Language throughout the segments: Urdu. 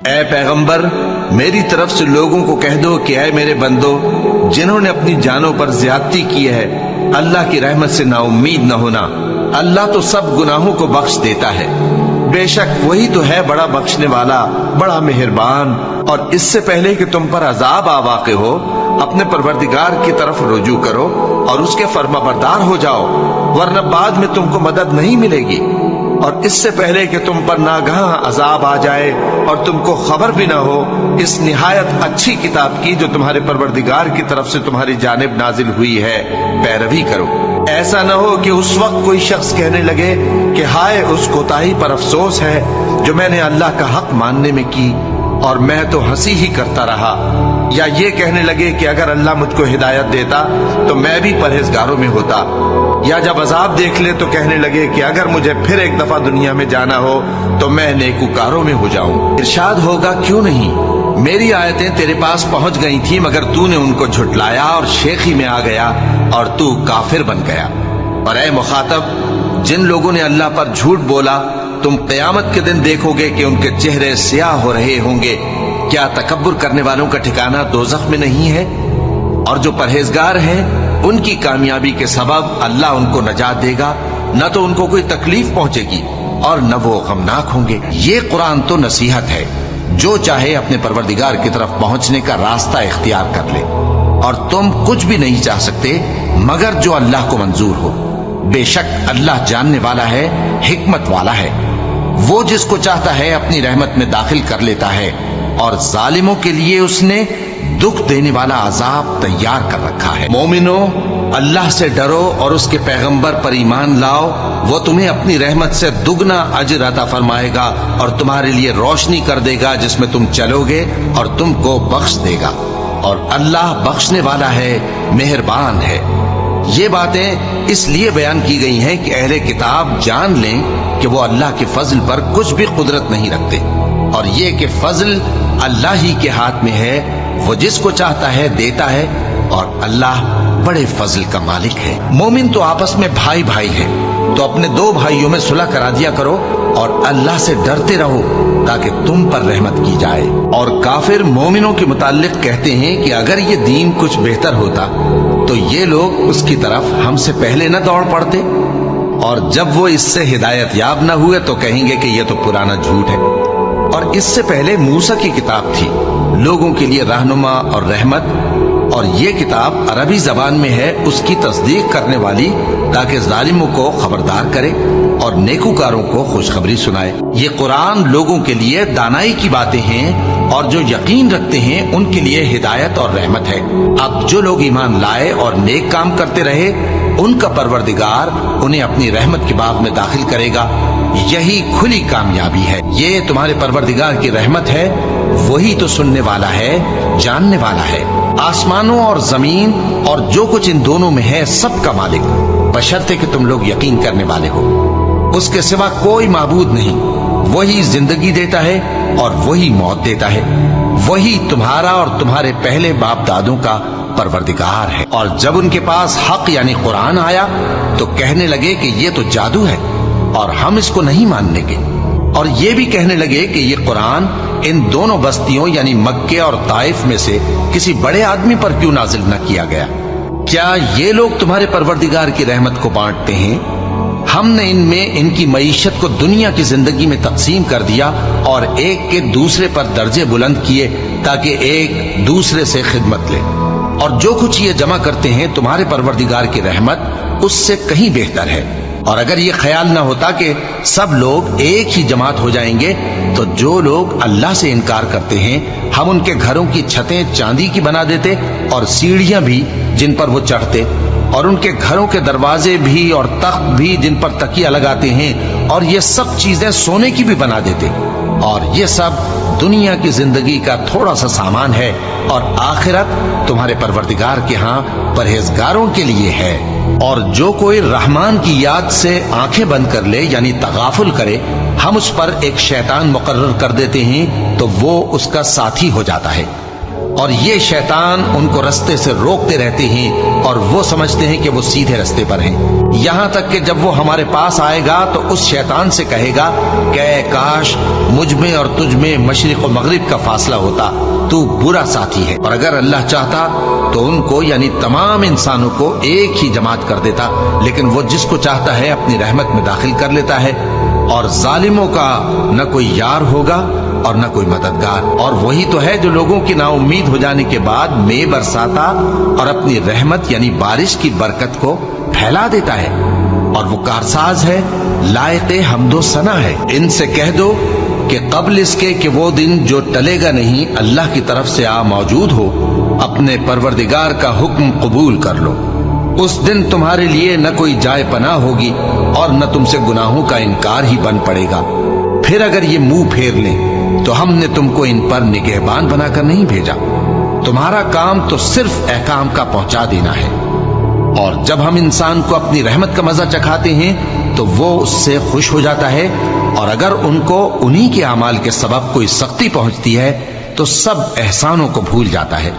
اے پیغمبر، میری طرف سے لوگوں کو کہہ دو کہ اے میرے بندو، جنہوں نے اپنی جانوں پر زیادتی کی ہے، اللہ کی رحمت سے نا امید نہ ہونا۔ اللہ تو سب گناہوں کو بخش دیتا ہے، بے شک وہی تو ہے بڑا بخشنے والا، بڑا مہربان۔ اور اس سے پہلے کہ تم پر عذاب آ واقع ہو، اپنے پروردگار کی طرف رجوع کرو اور اس کے فرما بردار ہو جاؤ، ورنہ بعد میں تم کو مدد نہیں ملے گی۔ اور اس سے پہلے کہ تم پر ناگہاں عذاب آ جائے اور تم کو خبر بھی نہ ہو، اس نہایت اچھی کتاب کی جو تمہارے پروردگار کی طرف سے تمہاری جانب نازل ہوئی ہے پیروی کرو۔ ایسا نہ ہو کہ اس وقت کوئی شخص کہنے لگے کہ ہائے اس کوتاہی پر افسوس ہے جو میں نے اللہ کا حق ماننے میں کی، اور میں تو ہنسی ہی کرتا رہا۔ یا یہ کہنے لگے کہ اگر اللہ مجھ کو ہدایت دیتا تو میں بھی پرہیزگاروں میں ہوتا۔ یا جب عذاب دیکھ لے تو کہنے لگے کہ اگر مجھے پھر ایک دفعہ دنیا میں جانا ہو تو میں نیکوکاروں میں ہو جاؤں۔ ارشاد ہوگا کیوں نہیں، میری آیتیں تیرے پاس پہنچ گئی تھی مگر تو نے ان کو جھٹلایا اور شیخی میں آ گیا اور تو کافر بن گیا۔ اور اے مخاطب، جن لوگوں نے اللہ پر جھوٹ بولا، تم قیامت کے دن دیکھو گے کہ ان کے چہرے سیاہ ہو رہے ہوں گے۔ کیا تکبر کرنے والوں کا ٹھکانہ دوزخ میں نہیں ہے؟ اور جو پرہیزگار ہیں ان کی کامیابی کے سبب اللہ ان کو نجات دے گا، نہ تو ان کو کوئی تکلیف پہنچے گی اور نہ وہ غمناک ہوں گے۔ یہ قرآن تو نصیحت ہے، جو چاہے اپنے پروردگار کی طرف پہنچنے کا راستہ اختیار کر لے، اور تم کچھ بھی نہیں چاہ سکتے مگر جو اللہ کو منظور ہو۔ بے شک اللہ جاننے والا ہے، حکمت والا ہے۔ وہ جس کو چاہتا ہے اپنی رحمت میں داخل کر لیتا ہے، اور ظالموں کے لیے اس نے دکھ دینے والا عذاب تیار کر رکھا ہے۔ مومنو، اللہ سے ڈرو اور اس کے پیغمبر پر ایمان لاؤ، وہ تمہیں اپنی رحمت سے دگنا اجر عطا فرمائے گا اور تمہارے لیے روشنی کر دے گا جس میں تم چلو گے، اور تم کو بخش دے گا، اور اللہ بخشنے والا ہے، مہربان ہے۔ یہ باتیں اس لیے بیان کی گئی ہیں کہ اہل کتاب جان لیں کہ وہ اللہ کے فضل پر کچھ بھی قدرت نہیں رکھتے، اور یہ کہ فضل اللہ ہی کے ہاتھ میں ہے، وہ جس کو چاہتا ہے دیتا ہے، اور اللہ بڑے فضل کا مالک ہے۔ مومن تو آپس میں بھائی بھائی ہیں، تو اپنے دو بھائیوں میں صلح کرا دیا کرو، اور اللہ سے ڈرتے رہو تاکہ تم پر رحمت کی جائے۔ اور کافر مومنوں کے متعلق کہتے ہیں کہ اگر یہ دین کچھ بہتر ہوتا تو یہ لوگ اس کی طرف ہم سے پہلے نہ دوڑ پڑتے، اور جب وہ اس سے ہدایت یاب نہ ہوئے تو کہیں گے کہ یہ تو پرانا جھوٹ ہے۔ اور اس سے پہلے موسیٰ کی کتاب تھی، لوگوں کے لیے رہنما اور رحمت، اور یہ کتاب عربی زبان میں ہے اس کی تصدیق کرنے والی، تاکہ ظالموں کو خبردار کرے اور نیکوکاروں کو خوشخبری سنائے۔ یہ قرآن لوگوں کے لیے دانائی کی باتیں ہیں، اور جو یقین رکھتے ہیں ان کے لیے ہدایت اور رحمت ہے۔ اب جو لوگ ایمان لائے اور نیک کام کرتے رہے، ان کا پروردگار انہیں اپنی رحمت کے باغ میں داخل کرے گا، یہی کھلی کامیابی ہے۔ یہ تمہارے پروردگار کی رحمت ہے، وہی تو سننے والا ہے، جاننے والا ہے۔ آسمانوں اور زمین اور جو کچھ ان دونوں میں ہے سب کا مالک، بشرطے کہ تم لوگ یقین کرنے والے ہو۔ اس کے سوا کوئی معبود نہیں، وہی زندگی دیتا ہے اور وہی موت دیتا ہے، وہی تمہارا اور تمہارے پہلے باپ دادوں کا پروردگار ہے۔ اور جب ان کے پاس حق یعنی قرآن آیا تو کہنے لگے کہ یہ تو جادو ہے اور ہم اس کو نہیں ماننے گے، اور یہ بھی کہنے لگے کہ یہ قرآن ان دونوں بستیوں یعنی مکے اور طائف میں سے کسی بڑے آدمی پر کیوں نازل نہ کیا گیا؟ کیا یہ لوگ تمہارے پروردگار کی رحمت کو بانٹتے ہیں؟ ہم نے ان میں ان کی معیشت کو دنیا کی زندگی میں تقسیم کر دیا اور ایک کے دوسرے پر درجے بلند کیے تاکہ ایک دوسرے سے خدمت لے، اور جو کچھ یہ جمع کرتے ہیں تمہارے پروردگار کی رحمت اس سے کہیں بہتر ہے۔ اور اگر یہ خیال نہ ہوتا کہ سب لوگ ایک ہی جماعت ہو جائیں گے تو جو لوگ اللہ سے انکار کرتے ہیں ہم ان کے گھروں کی چھتیں چاندی کی بنا دیتے اور سیڑھیاں بھی جن پر وہ چڑھتے، اور ان کے گھروں کے دروازے بھی اور تخت بھی جن پر تکیہ لگاتے ہیں، اور یہ سب چیزیں سونے کی بھی بنا دیتے، اور یہ سب دنیا کی زندگی کا تھوڑا سا سامان ہے، اور آخرت تمہارے پروردگار کے ہاں پرہیزگاروں کے لیے ہے۔ اور جو کوئی رحمان کی یاد سے آنکھیں بند کر لے یعنی تغافل کرے، ہم اس پر ایک شیطان مقرر کر دیتے ہیں تو وہ اس کا ساتھی ہو جاتا ہے، اور یہ شیطان ان کو رستے سے روکتے رہتے ہیں اور وہ سمجھتے ہیں کہ وہ سیدھے رستے پر ہیں، یہاں تک کہ جب وہ ہمارے پاس آئے گا تو اس شیطان سے کہے گا کہ اے کاش مجھ میں اور تجھ میں مشرق و مغرب کا فاصلہ ہوتا، تو برا ساتھی ہے۔ اور اگر اللہ چاہتا تو ان کو یعنی تمام انسانوں کو ایک ہی جماعت کر دیتا، لیکن وہ جس کو چاہتا ہے اپنی رحمت میں داخل کر لیتا ہے، اور ظالموں کا نہ کوئی یار ہوگا اور نہ کوئی مددگار۔ اور وہی تو ہے جو لوگوں کی نا امید ہو جانے کے بعد مے برساتا اور اپنی رحمت یعنی بارش کی برکت کو پھیلا دیتا ہے، اور وہ کارساز ہے، لائق حمد و ثنا ہے۔ ان سے کہہ دو کہ قبل اس کے کہ وہ دن جو ٹلے گا نہیں اللہ کی طرف سے آ موجود ہو، اپنے پروردگار کا حکم قبول کر لو۔ اس دن تمہارے لیے نہ کوئی جائے پناہ ہوگی اور نہ تم سے گناہوں کا انکار ہی بن پڑے گا۔ پھر اگر یہ منہ پھیر لیں تو ہم نے تم کو ان پر نگہبان بنا کر نہیں بھیجا، تمہارا کام تو صرف احکام کا پہنچا دینا ہے۔ اور جب ہم انسان کو اپنی رحمت کا مزہ چکھاتے ہیں تو وہ اس سے خوش ہو جاتا ہے، اور اگر ان کو انہی کے اعمال کے سبب کوئی سختی پہنچتی ہے تو سب احسانوں کو بھول جاتا ہے۔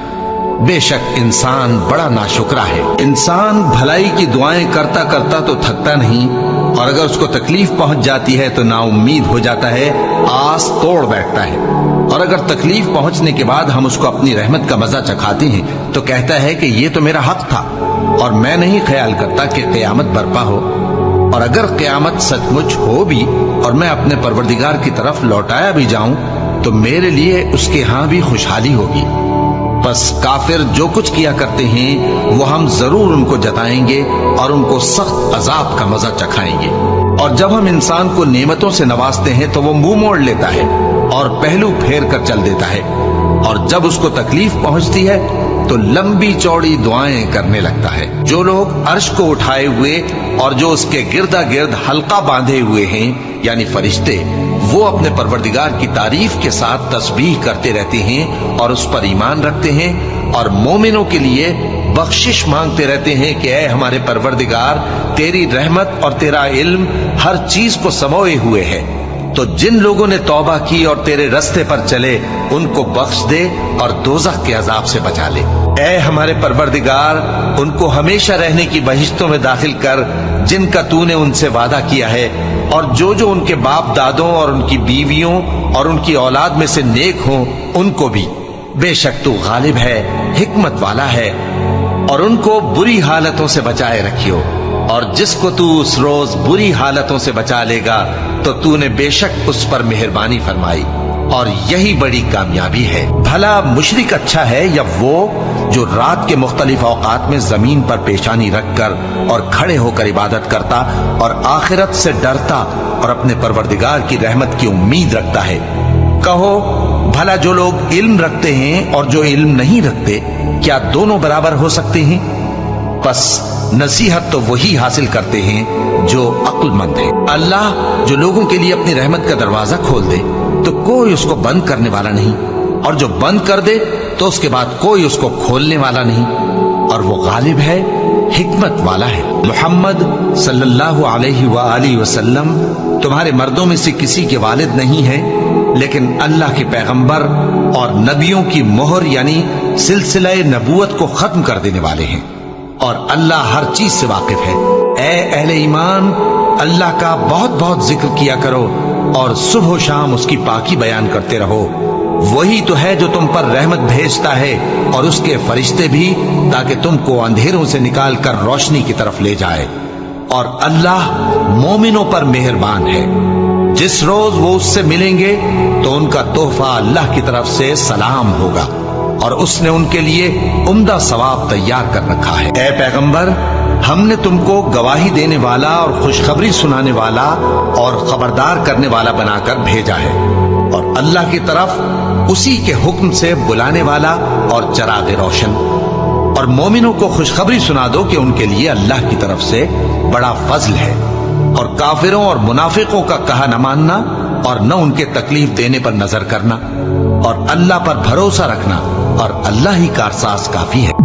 بے شک انسان بڑا ناشکرا ہے۔ انسان بھلائی کی دعائیں کرتا کرتا تو تھکتا نہیں، اور اگر اس کو تکلیف پہنچ جاتی ہے تو نا امید ہو جاتا ہے، آس توڑ بیٹھتا ہے۔ اور اگر تکلیف پہنچنے کے بعد ہم اس کو اپنی رحمت کا مزہ چکھاتے ہیں تو کہتا ہے کہ یہ تو میرا حق تھا، اور میں نہیں خیال کرتا کہ قیامت برپا ہو۔ اور اگر قیامت سچ مچ ہو بھی اور میں اپنے پروردگار کی طرف لوٹایا بھی جاؤں تو میرے لیے اس کے ہاں بھی خوشحالی ہوگی۔ بس کافر جو کچھ کیا کرتے ہیں وہ ہم ضرور ان کو جتائیں گے اور ان کو سخت عذاب کا مزہ چکھائیں گے۔ اور جب ہم انسان کو نعمتوں سے نوازتے ہیں تو وہ منہ موڑ لیتا ہے اور پہلو پھیر کر چل دیتا ہے، اور جب اس کو تکلیف پہنچتی ہے تو لمبی چوڑی دعائیں کرنے لگتا ہے۔ جو لوگ عرش کو اٹھائے ہوئے اور جو اس کے گردا گرد حلقہ باندھے ہوئے ہیں یعنی فرشتے، وہ اپنے پروردگار کی تعریف کے ساتھ تسبیح کرتے رہتے ہیں اور اس پر ایمان رکھتے ہیں، اور مومنوں کے لیے بخشش مانگتے رہتے ہیں کہ اے ہمارے پروردگار، تیری رحمت اور تیرا علم ہر چیز کو سموئے ہوئے ہے، تو جن لوگوں نے توبہ کی اور تیرے رستے پر چلے ان کو بخش دے اور دوزخ کے عذاب سے بچا لے۔ اے ہمارے پروردگار، ان کو ہمیشہ رہنے کی بہشتوں میں داخل کر جن کا تو نے ان سے وعدہ کیا ہے، اور جو جو ان کے باپ دادوں اور ان کی بیویوں اور ان کی اولاد میں سے نیک ہوں ان کو بھی۔ بے شک تو غالب ہے، حکمت والا ہے۔ اور ان کو بری حالتوں سے بچائے رکھیو، اور جس کو تو اس روز بری حالتوں سے بچا لے گا تو تو نے بے شک اس پر مہربانی فرمائی، اور یہی بڑی کامیابی ہے۔ بھلا مشرک اچھا ہے یا وہ جو رات کے مختلف اوقات میں زمین پر پیشانی رکھ کر اور کھڑے ہو کر عبادت کرتا اور آخرت سے ڈرتا اور اپنے پروردگار کی رحمت کی امید رکھتا ہے۔ کہو بھلا جو لوگ علم رکھتے ہیں اور جو علم نہیں رکھتے کیا دونوں برابر ہو سکتے ہیں؟ بس نصیحت تو وہی حاصل کرتے ہیں جو عقل مند ہے۔ اللہ جو لوگوں کے لیے اپنی رحمت کا دروازہ کھول دے تو کوئی اس کو بند کرنے والا نہیں، اور جو بند کر دے تو اس کے بعد کوئی اس کو کھولنے والا نہیں، اور وہ غالب ہے، حکمت والا ہے۔ محمد صلی اللہ علیہ وآلہ وسلم تمہارے مردوں میں سے کسی کے والد نہیں ہے، لیکن اللہ کے پیغمبر اور نبیوں کی مہر یعنی سلسلہ نبوت کو ختم کر دینے والے ہیں، اور اللہ ہر چیز سے واقف ہے۔ اے اہل ایمان، اللہ کا بہت بہت ذکر کیا کرو اور صبح و شام اس کی پاکی بیان کرتے رہو۔ وہی تو ہے جو تم پر رحمت بھیجتا ہے اور اس کے فرشتے بھی، تاکہ تم کو اندھیروں سے نکال کر روشنی کی طرف لے جائے، اور اللہ مومنوں پر مہربان ہے۔ جس روز وہ اس سے ملیں گے تو ان کا تحفہ اللہ کی طرف سے سلام ہوگا، اور اس نے ان کے لیے عمدہ ثواب تیار کر رکھا ہے۔ اے پیغمبر، ہم نے تم کو گواہی دینے والا اور خوشخبری سنانے والا اور خبردار کرنے والا بنا کر بھیجا ہے، اور اللہ کی طرف اسی کے حکم سے بلانے والا اور چراغ روشن۔ اور مومنوں کو خوشخبری سنا دو کہ ان کے لیے اللہ کی طرف سے بڑا فضل ہے، اور کافروں اور منافقوں کا کہا نہ ماننا اور نہ ان کے تکلیف دینے پر نظر کرنا، اور اللہ پر بھروسہ رکھنا، اور اللہ ہی کارساز کافی ہے۔